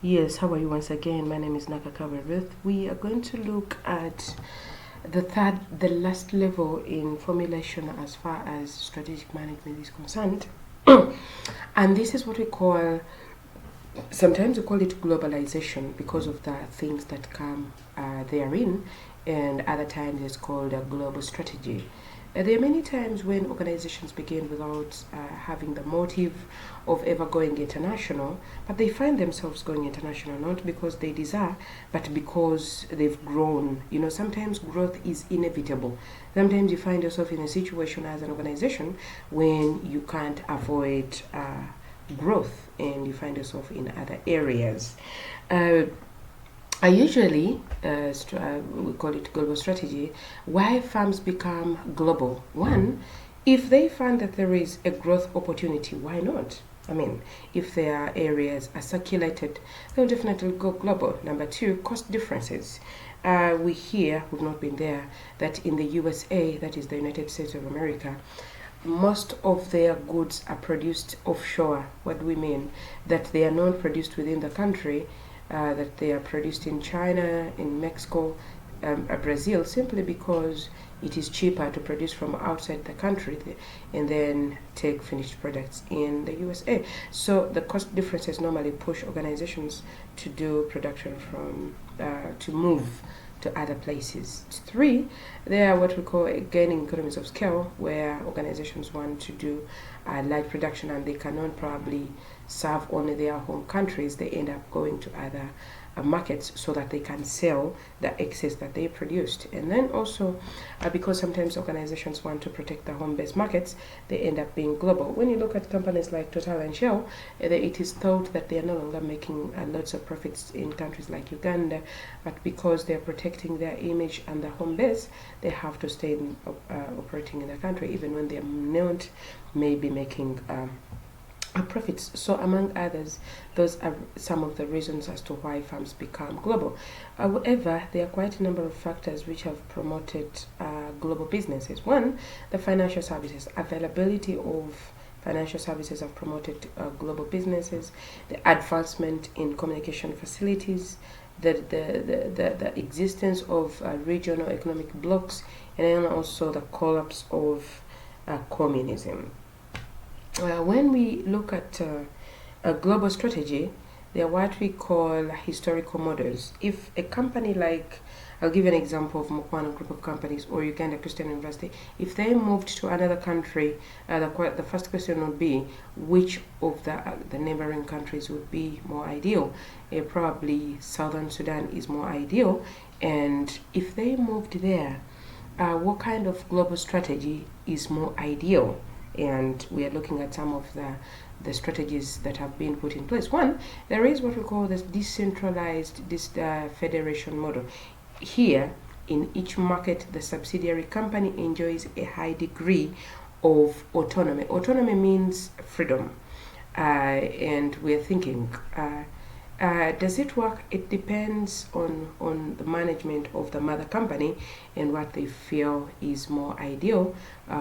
Yes, how are you once again? My name is Nakakawa Ruth. We are going to look at the last level in formulation as far as strategic management is concerned. And this is what we call, sometimes we call it globalization because of the things that come therein, and other times it's called a global strategy. There are many times when organizations begin without having the motive of ever going international, but they find themselves going international not because they desire, but because they've grown. You know, sometimes growth is inevitable. Sometimes you find yourself in a situation as an organization when you can't avoid growth and you find yourself in other areas. Uh, I usually, we call it global strategy, why firms become global. One, if they find that there is a growth opportunity, why not? I mean, if their areas are circulated, they'll definitely go global. Number two, cost differences. We hear, we've not been there, that in the USA, that is the United States of America, most of their goods are produced offshore. What do we mean? That they are not produced within the country, that they are produced in China, in Mexico, Brazil, simply because it is cheaper to produce from outside the country and then take finished products in the USA. So the cost differences normally push organizations to do production to move to other places. Three, there are what we call gaining economies of scale, where organizations want to do light production and they cannot probably serve only their home countries. They end up going to other markets so that they can sell the excess that they produced. And then also, because sometimes organizations want to protect the home-based markets, they end up being global. When you look at companies like Total and Shell, it is thought that they are no longer making lots of profits in countries like Uganda, but because they are protecting their image and their home base, they have to stay operating in the country, even when they are not maybe making profits. So among others, those are some of the reasons as to why firms become global. However, there are quite a number of factors which have promoted global businesses. One, the financial services. Availability of financial services have promoted global businesses. The advancement in communication facilities, the existence of regional economic blocks, and then also the collapse of communism. When we look at a global strategy, they are what we call historical models. If a company like, I'll give you an example of Mukwano Group of Companies or Uganda Christian University, if they moved to another country, the first question would be which of the neighboring countries would be more ideal. Probably Southern Sudan is more ideal. And if they moved there, what kind of global strategy is more ideal? And we are looking at some of the strategies that have been put in place. One, there is what we call this decentralized federation model. Here, in each market, the subsidiary company enjoys a high degree of autonomy. Autonomy means freedom. And we're thinking, does it work? It depends on the management of the mother company and what they feel is more ideal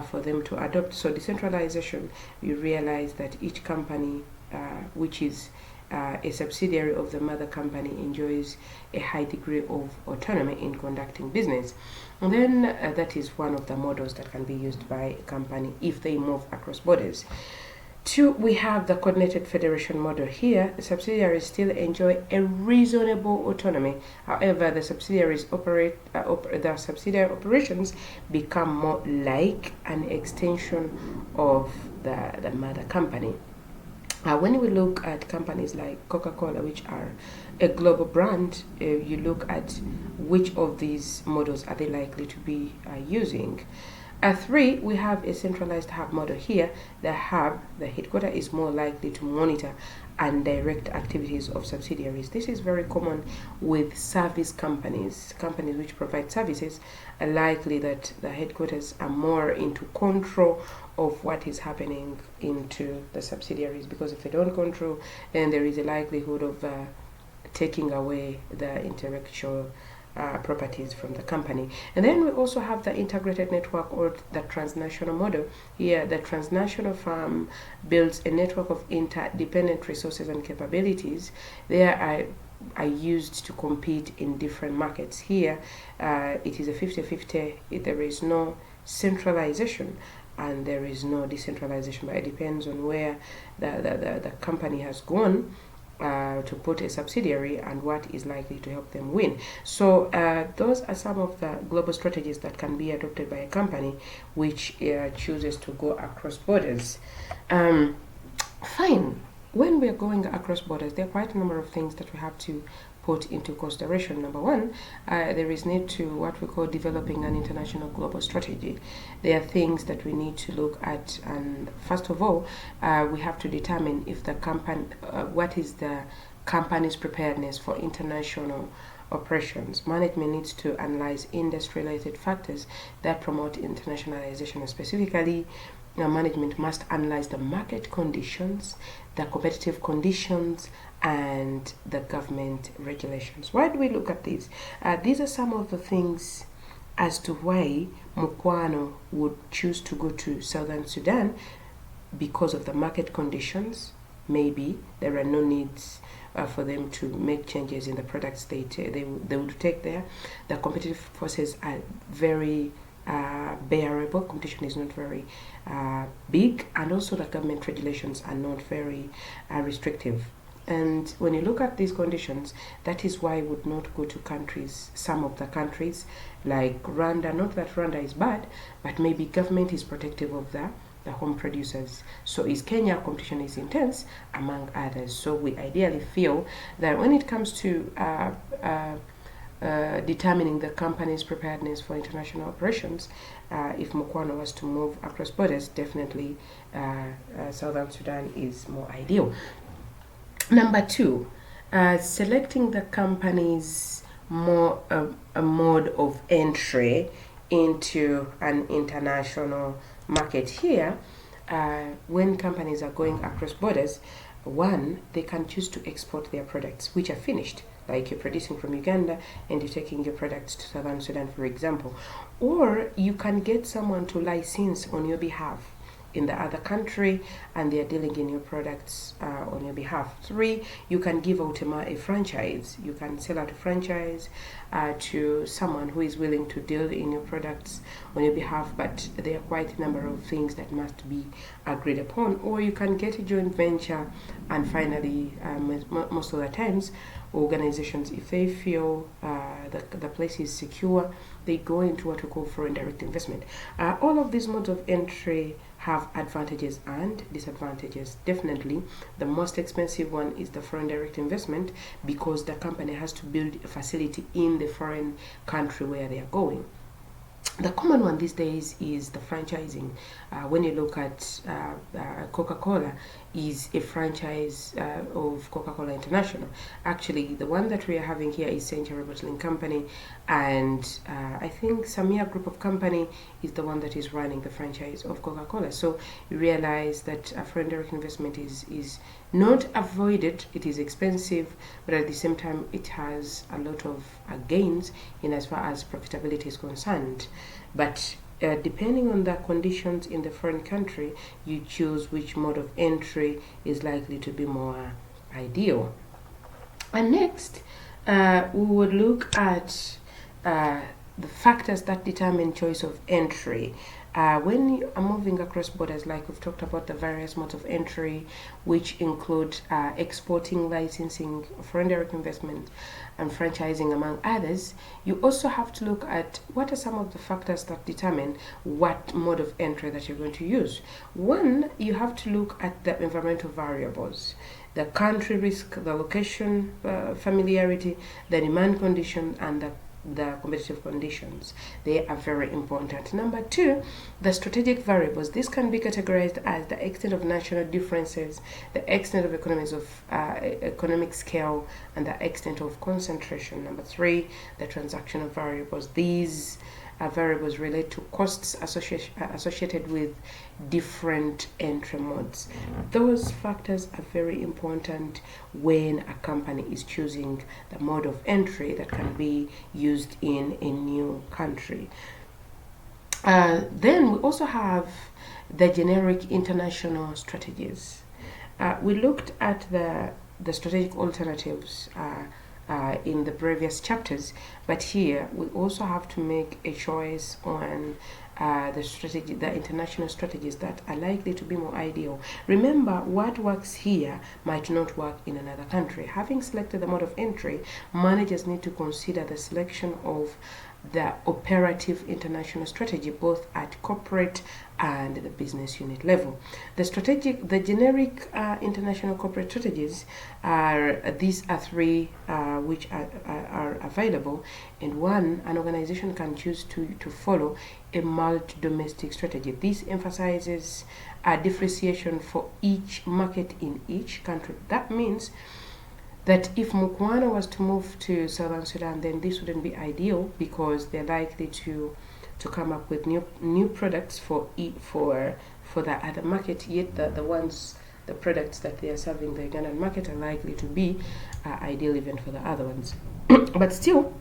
for them to adopt. So decentralization, we realize that each company, which is a subsidiary of the mother company, enjoys a high degree of autonomy in conducting business. And then that is one of the models that can be used by a company if they move across borders. Two, we have the coordinated federation model. Here, the subsidiaries still enjoy a reasonable autonomy. However, the subsidiaries the subsidiary operations become more like an extension of the mother company. When we look at companies like Coca-Cola, which are a global brand, you look at which of these models are they likely to be using. Three, we have a centralized hub model here. The hub, the headquarter, is more likely to monitor and direct activities of subsidiaries. This is very common with service companies. Companies which provide services are likely that the headquarters are more into control of what is happening into the subsidiaries, because if they don't control, then there is a likelihood of taking away the intellectual properties from the company. And then we also have the integrated network, or the transnational model. Here, the transnational firm builds a network of interdependent resources and capabilities. There are used to compete in different markets. Here, it is a 50-50. There is no centralization and there is no decentralization, but it depends on where the company has gone to put a subsidiary and what is likely to help them win. So those are some of the global strategies that can be adopted by a company which chooses to go across borders. Fine. When we are going across borders, there are quite a number of things that we have to put into consideration. Number one, there is need to what we call developing an international global strategy. There are things that we need to look at, and first of all, we have to determine if the company, what is the company's preparedness for international operations. Management needs to analyze industry-related factors that promote internationalization. Specifically, management must analyze the market conditions, the competitive conditions, and the government regulations. Why do we look at these? These are some of the things as to why Mukwano would choose to go to Southern Sudan, because of the market conditions. Maybe there are no needs for them to make changes in the products they would take there. The competitive forces are very bearable. Competition is not very big, and also the government regulations are not very restrictive. And when you look at these conditions, that is why I would not go to countries, some of the countries like Rwanda. Not that Rwanda is bad, but maybe government is protective of the home producers. So is Kenya, competition is intense, among others. So we ideally feel that when it comes to determining the company's preparedness for international operations, if Mukwano was to move across borders, definitely Southern Sudan is more ideal. Number two, selecting the company's a mode of entry into an international market. Here, when companies are going across borders, one, they can choose to export their products which are finished, like you're producing from Uganda and you're taking your products to Southern Sudan, for example. Or you can get someone to license on your behalf in the other country, and they are dealing in your products on your behalf. Three, you can give out a franchise. You can sell out a franchise to someone who is willing to deal in your products on your behalf, but there are quite a number of things that must be agreed upon. Or you can get a joint venture, and finally, most of the times, organizations, if they feel the place is secure, they go into what we call foreign direct investment. All of these modes of entry have advantages and disadvantages. Definitely, the most expensive one is the foreign direct investment, because the company has to build a facility in the foreign country where they are going. The common one these days is the franchising. When you look at Coca-Cola, is a franchise of Coca-Cola International. Actually, the one that we are having here is Century Bottling Company, and I think Samia Group of Company is the one that is running the franchise of Coca-Cola. So you realize that foreign direct investment is not avoided. It is expensive, but at the same time, it has a lot of gains in as far as profitability is concerned. But depending on the conditions in the foreign country, you choose which mode of entry is likely to be more ideal. And next, we would look at the factors that determine choice of entry. When you are moving across borders, like we've talked about the various modes of entry, which include exporting, licensing, foreign direct investment, and franchising, among others, you also have to look at what are some of the factors that determine what mode of entry that you're going to use. One, you have to look at the environmental variables, the country risk, the location, familiarity, the demand condition, and the competitive conditions. They are very important. Number two, the strategic variables. This can be categorized as the extent of national differences, the extent of economic scale, and the extent of concentration. Number three, the transactional variables. These variables relate to costs associated with different entry modes. Those factors are very important when a company is choosing the mode of entry that can be used in a new country. Then we also have the generic international strategies. We looked at the strategic alternatives in the previous chapters, but here we also have to make a choice on the international strategies that are likely to be more ideal. Remember, what works here might not work in another country. Having selected the mode of entry, managers need to consider the selection of the operative international strategy both at corporate and the business unit level. The generic international corporate strategies these are three which are available, and an organization can choose to follow a multi-domestic strategy. This emphasizes differentiation for each market in each country. That means that if Mukwana was to move to Southern Sudan, then this wouldn't be ideal because they're likely to come up with new products for the other market. Yet the products that they are serving the Ugandan market are likely to be ideal even for the other ones. But still,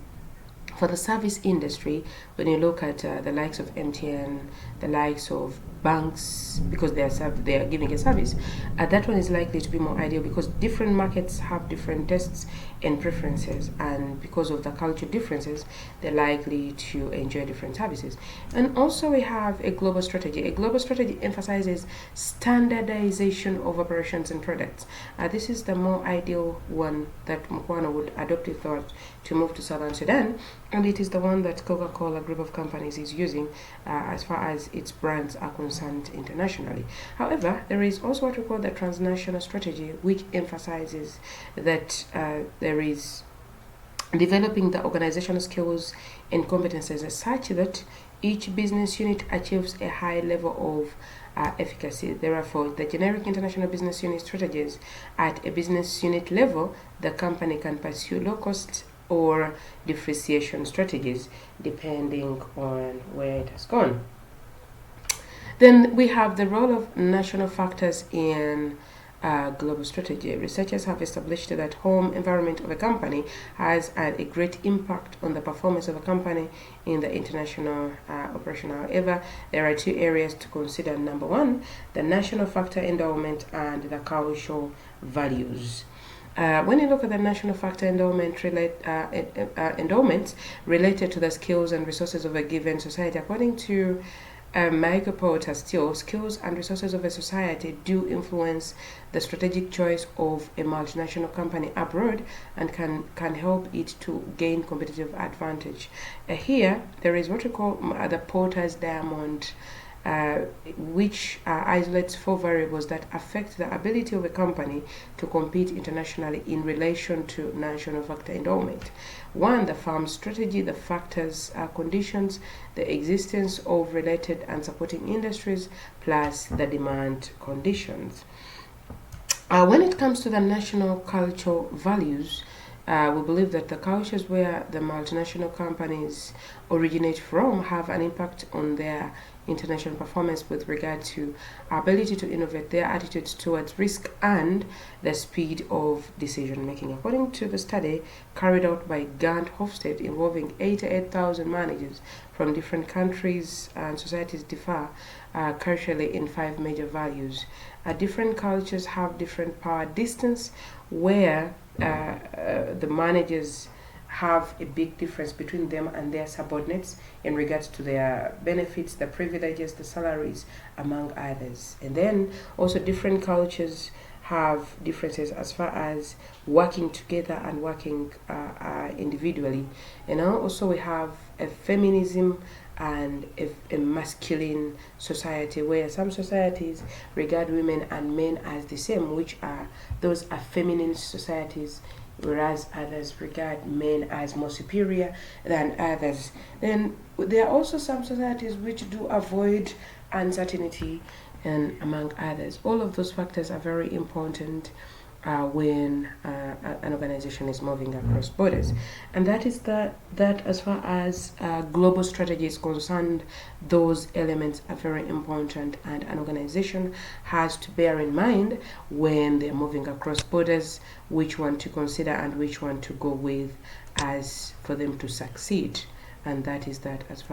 for the service industry, when you look at the likes of MTN, the likes of banks, because they are giving a service, that one is likely to be more ideal because different markets have different tastes and preferences, and because of the culture differences, they're likely to enjoy different services. And also we have a global strategy. A global strategy emphasizes standardization of operations and products. This is the more ideal one that Mukwana would adopt if they were to move to Southern Sudan, and it is the one that Coca-Cola group of companies is using as far as its brands are concerned internationally. However, there is also what we call the transnational strategy, which emphasizes that there is developing the organizational skills and competences as such that each business unit achieves a high level of efficacy. Therefore, the generic international business unit strategies at a business unit level, the company can pursue low-cost or differentiation strategies depending on where it has gone. Then we have the role of national factors in global strategy. Researchers have established that home environment of a company has a great impact on the performance of a company in the international operation. However, there are two areas to consider. Number one, the national factor endowment and the cultural values. When you look at the national factor endowments related to the skills and resources of a given society, according to Michael Porter, still, skills and resources of a society do influence the strategic choice of a multinational company abroad and can help it to gain competitive advantage. Here, there is what we call the Porter's diamond, which isolates 4 variables that affect the ability of a company to compete internationally in relation to national factor endowment. 1, the firm's strategy, the factors, conditions, the existence of related and supporting industries, plus the demand conditions. When it comes to the national cultural values, we believe that the cultures where the multinational companies originate from have an impact on their international performance with regard to ability to innovate, their attitudes towards risk, and the speed of decision making. According to the study carried out by Gant Hofstede involving 88,000 managers from different countries and societies differ culturally in 5 major values. Different cultures have different power distance where the managers have a big difference between them and their subordinates in regards to their benefits, the privileges, the salaries, among others. And then also different cultures have differences as far as working together and working individually. And also we have a feminism and a masculine society, where some societies regard women and men as the same, those are feminine societies, whereas others regard men as more superior than others. Then there are also some societies which do avoid uncertainty, and among others. All of those factors are very important when an organization is moving across borders. And that is that as far as global strategy is concerned, those elements are very important, and an organization has to bear in mind when they're moving across borders which one to consider and which one to go with as for them to succeed. And that is that as far